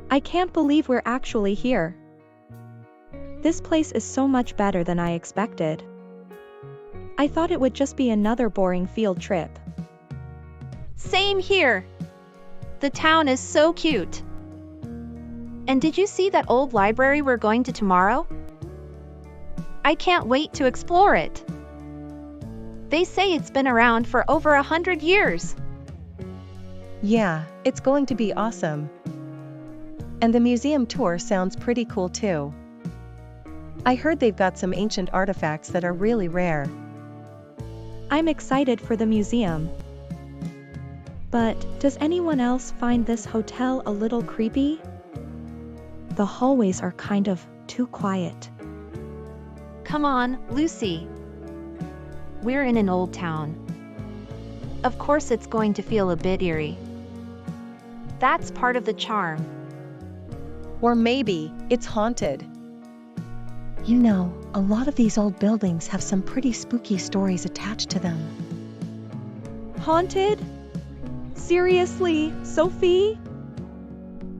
I can't believe we're actually here. This place is so much better than I expected. I thought it would just be another boring field trip. Same here. The town is so cute. And did you see that old library we're going to tomorrow? I can't wait to explore it. They say it's been around for over 100 years. Yeah, it's going to be awesome. And the museum tour sounds pretty cool too. I heard they've got some ancient artifacts that are really rare. I'm excited for the museum. But does anyone else find this hotel a little creepy? The hallways are kind of too quiet. Come on, Lucy. We're in an old town. Of course it's going to feel a bit eerie. That's part of the charm. Or maybe it's haunted. You know, a lot of these old buildings have some pretty spooky stories attached to them. Haunted? Seriously, Sophie?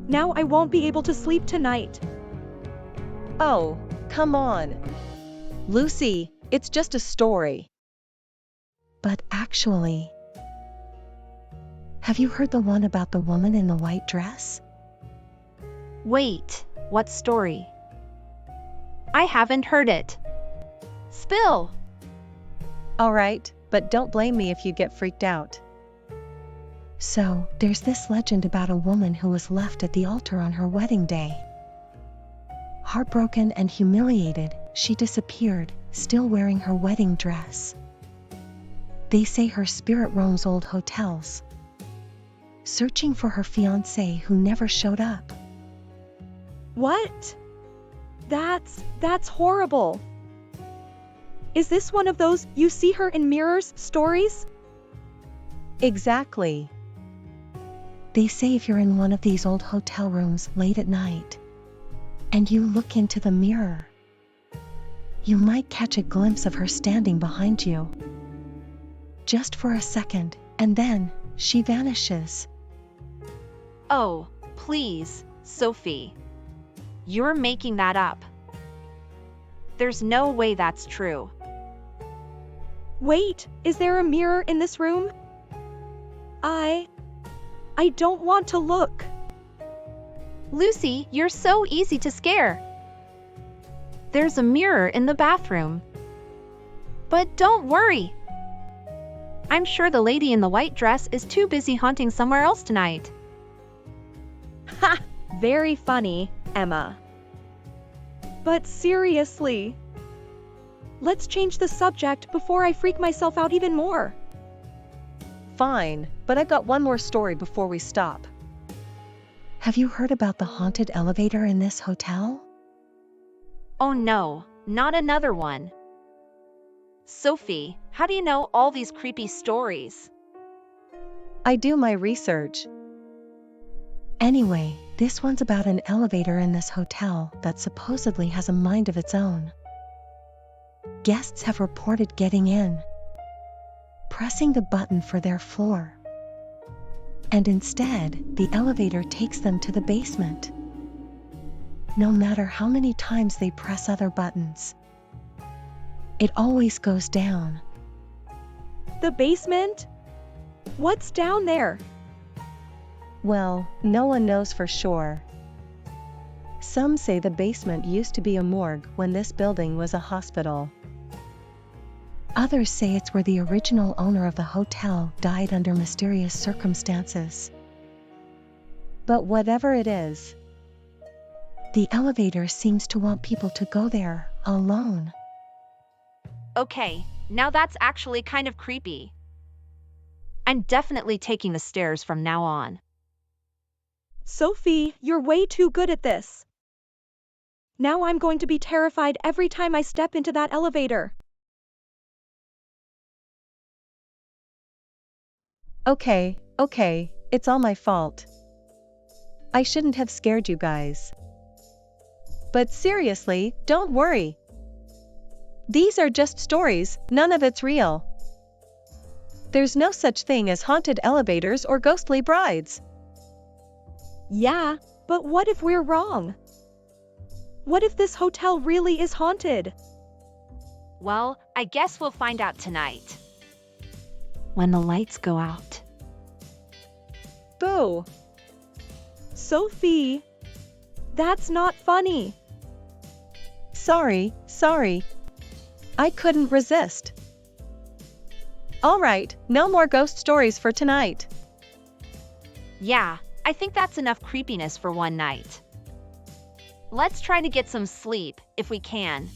Now I won't be able to sleep tonight. Oh, come on. Lucy, it's just a story. But actually, have you heard the one about the woman in the white dress? Wait, what story? I haven't heard it. Spill! All right, but don't blame me if you get freaked out. So, there's this legend about a woman who was left at the altar on her wedding day. Heartbroken and humiliated, she disappeared, still wearing her wedding dress. They say her spirit roams old hotels, searching for her fiancé who never showed up. What? That's horrible. Is this one of those you see her in mirrors stories? Exactly. They say if you're in one of these old hotel rooms late at night, and you look into the mirror, you might catch a glimpse of her standing behind you. Just for a second, and then she vanishes. Oh, please, Sophie. You're making that up. There's no way that's true. Wait, is there a mirror in this room? I don't want to look. Lucy, you're so easy to scare. There's a mirror in the bathroom. But don't worry. I'm sure the lady in the white dress is too busy haunting somewhere else tonight. Ha! Very funny, Emma. But seriously, let's change the subject before I freak myself out even more. Fine, but I've got one more story before we stop. Have you heard about the haunted elevator in this hotel? Oh no, not another one. Sophie, how do you know all these creepy stories? I do my research. Anyway, this one's about an elevator in this hotel that supposedly has a mind of its own. Guests have reported getting in, pressing the button for their floor, and instead, the elevator takes them to the basement. No matter how many times they press other buttons, it always goes down. The basement? What's down there? Well, no one knows for sure. Some say the basement used to be a morgue when this building was a hospital. Others say it's where the original owner of the hotel died under mysterious circumstances. But whatever it is, the elevator seems to want people to go there alone. Okay, now that's actually kind of creepy. I'm definitely taking the stairs from now on. Sophie, you're way too good at this. Now I'm going to be terrified every time I step into that elevator. Okay, it's all my fault. I shouldn't have scared you guys. But seriously, don't worry. These are just stories, none of it's real. There's no such thing as haunted elevators or ghostly brides. Yeah, But what if we're wrong? What if this hotel really is haunted? Well, I guess we'll find out tonight. When the lights go out. Boo! Sophie, that's not funny. Sorry. I couldn't resist. All right, no more ghost stories for tonight. Yeah, I think that's enough creepiness for one night. Let's try to get some sleep, if we can.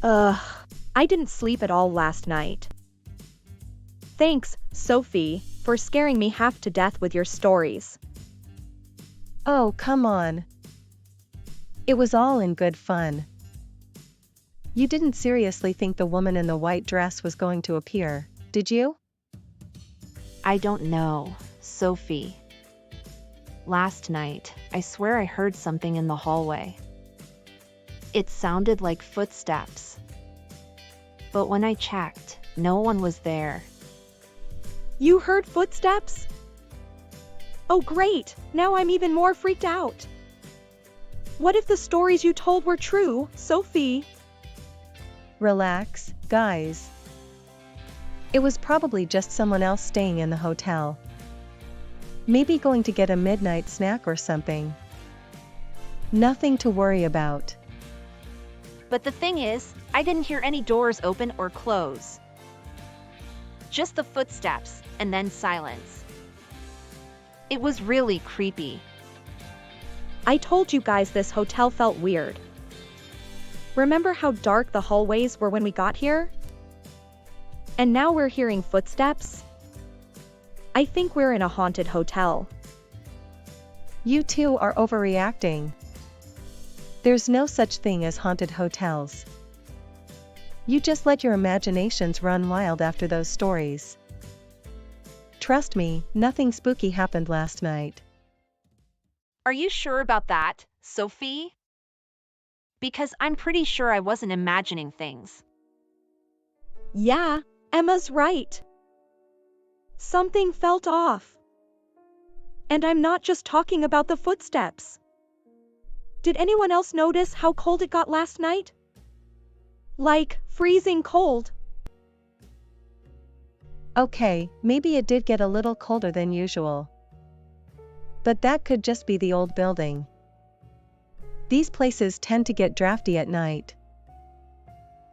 I didn't sleep at all last night. Thanks, Sophie, for scaring me half to death with your stories. Oh, come on. It was all in good fun. You didn't seriously think the woman in the white dress was going to appear, did you? I don't know, Sophie. Last night, I swear I heard something in the hallway. It sounded like footsteps. But when I checked, no one was there. You heard footsteps? Oh great, now I'm even more freaked out. What if the stories you told were true, Sophie? Relax, guys. It was probably just someone else staying in the hotel. Maybe going to get a midnight snack or something. Nothing to worry about. But the thing is, I didn't hear any doors open or close. Just the footsteps, and then silence. It was really creepy. I told you guys this hotel felt weird. Remember how dark the hallways were when we got here? And now we're hearing footsteps? I think we're in a haunted hotel. You two are overreacting. There's no such thing as haunted hotels. You just let your imaginations run wild after those stories. Trust me, nothing spooky happened last night. Are you sure about that, Sophie? Because I'm pretty sure I wasn't imagining things. Yeah, Emma's right. Something felt off. And I'm not just talking about the footsteps. Did anyone else notice how cold it got last night? Like, freezing cold. Okay, maybe it did get a little colder than usual. But that could just be the old building. These places tend to get drafty at night.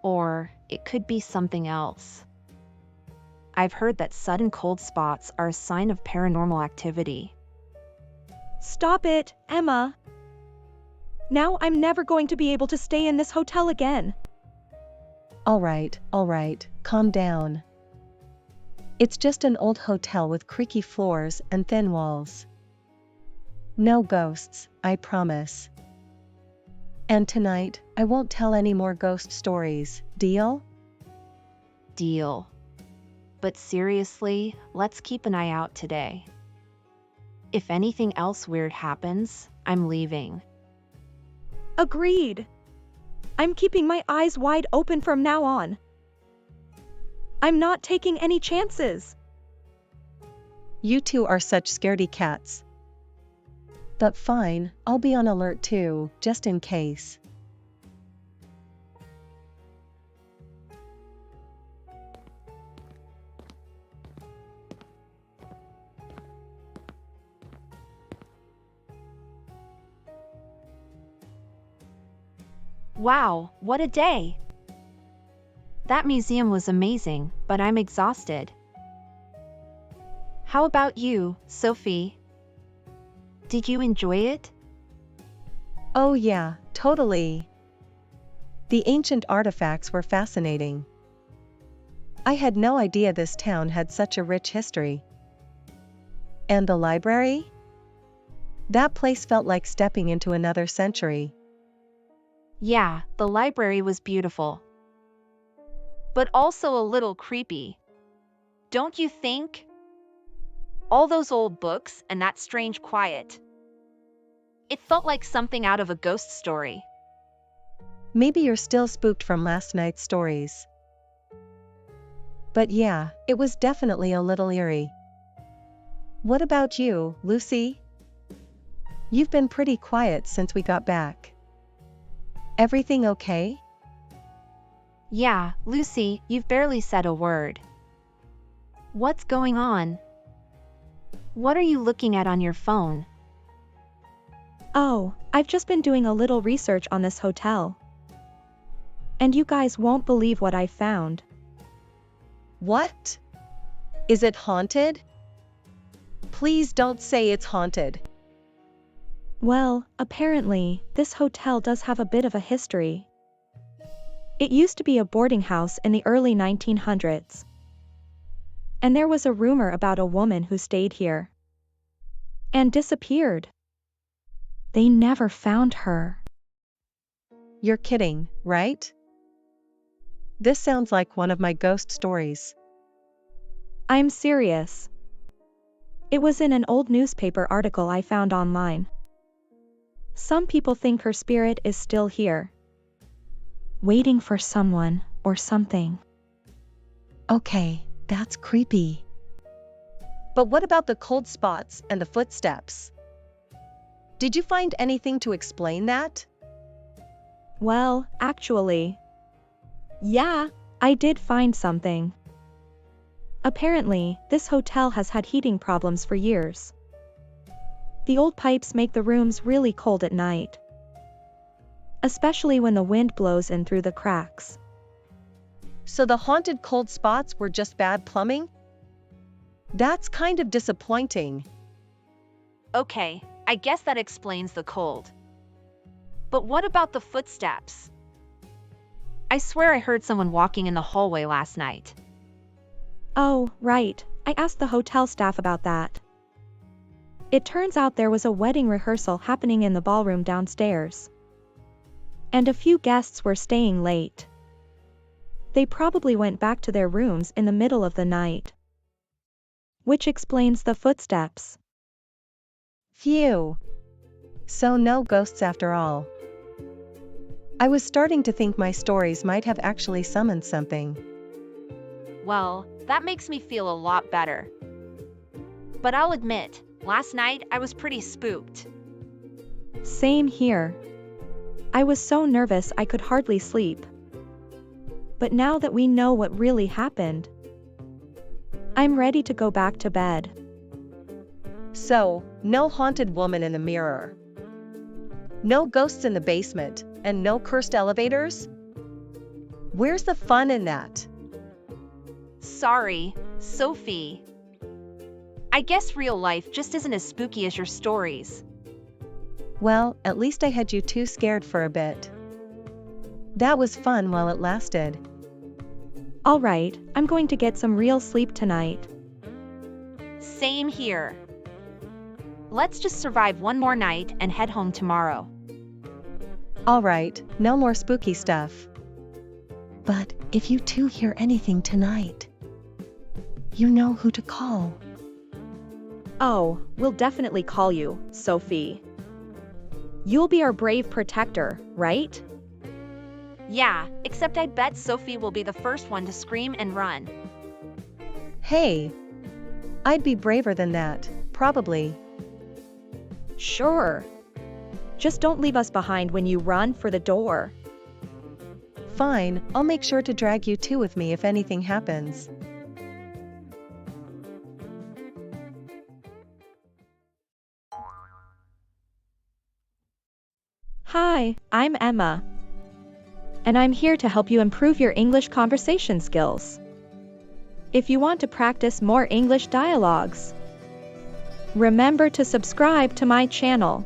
Or it could be something else. I've heard that sudden cold spots are a sign of paranormal activity. Stop it, Emma. Now I'm never going to be able to stay in this hotel again. All right, calm down. It's just an old hotel with creaky floors and thin walls. No ghosts, I promise. And tonight, I won't tell any more ghost stories, deal? Deal. But seriously, let's keep an eye out today. If anything else weird happens, I'm leaving. Agreed. I'm keeping my eyes wide open from now on. I'm not taking any chances. You two are such scaredy cats. But fine, I'll be on alert too, just in case. Wow, what a day! That museum was amazing, but I'm exhausted. How about you, Sophie? Did you enjoy it? Oh yeah, totally. The ancient artifacts were fascinating. I had no idea this town had such a rich history. And the library? That place felt like stepping into another century. Yeah, the library was beautiful. But also a little creepy. Don't you think? All those old books and that strange quiet. It felt like something out of a ghost story. Maybe you're still spooked from last night's stories. But yeah, it was definitely a little eerie. What about you, Lucy? You've been pretty quiet since we got back. Everything okay? Yeah, Lucy, you've barely said a word. What's going on? What are you looking at on your phone? Oh, I've just been doing a little research on this hotel. And you guys won't believe what I found. What? Is it haunted? Please don't say it's haunted. Well, apparently, this hotel does have a bit of a history. It used to be a boarding house in the early 1900s. And there was a rumor about a woman who stayed here and disappeared. They never found her. You're kidding, right? This sounds like one of my ghost stories. I'm serious. It was in an old newspaper article I found online. Some people think her spirit is still here, waiting for someone or something. Okay, that's creepy. But what about the cold spots and the footsteps? Did you find anything to explain that? Well, actually, yeah, I did find something. Apparently, this hotel has had heating problems for years. The old pipes make the rooms really cold at night, especially when the wind blows in through the cracks. So the haunted cold spots were just bad plumbing? That's kind of disappointing. Okay, I guess that explains the cold. But what about the footsteps? I swear I heard someone walking in the hallway last night. Oh, right, I asked the hotel staff about that. It turns out there was a wedding rehearsal happening in the ballroom downstairs. And a few guests were staying late. They probably went back to their rooms in the middle of the night. Which explains the footsteps. Phew. So no ghosts after all. I was starting to think my stories might have actually summoned something. Well, that makes me feel a lot better. But I'll admit, last night I was pretty spooked. Same here. I was so nervous I could hardly sleep. But now that we know what really happened, I'm ready to go back to bed. So, no haunted woman in the mirror. No ghosts in the basement, and no cursed elevators? Where's the fun in that? Sorry, Sophie. I guess real life just isn't as spooky as your stories. Well, at least I had you too scared for a bit. That was fun while it lasted. Alright, I'm going to get some real sleep tonight. Same here. Let's just survive one more night and head home tomorrow. Alright, no more spooky stuff. But if you two hear anything tonight, you know who to call. Oh, we'll definitely call you, Sophie. You'll be our brave protector, right? Yeah, except I bet Sophie will be the first one to scream and run. Hey, I'd be braver than that, probably. Sure. Just don't leave us behind when you run for the door. Fine, I'll make sure to drag you two with me if anything happens. Hi, I'm Emma. And I'm here to help you improve your English conversation skills. If you want to practice more English dialogues, remember to subscribe to my channel.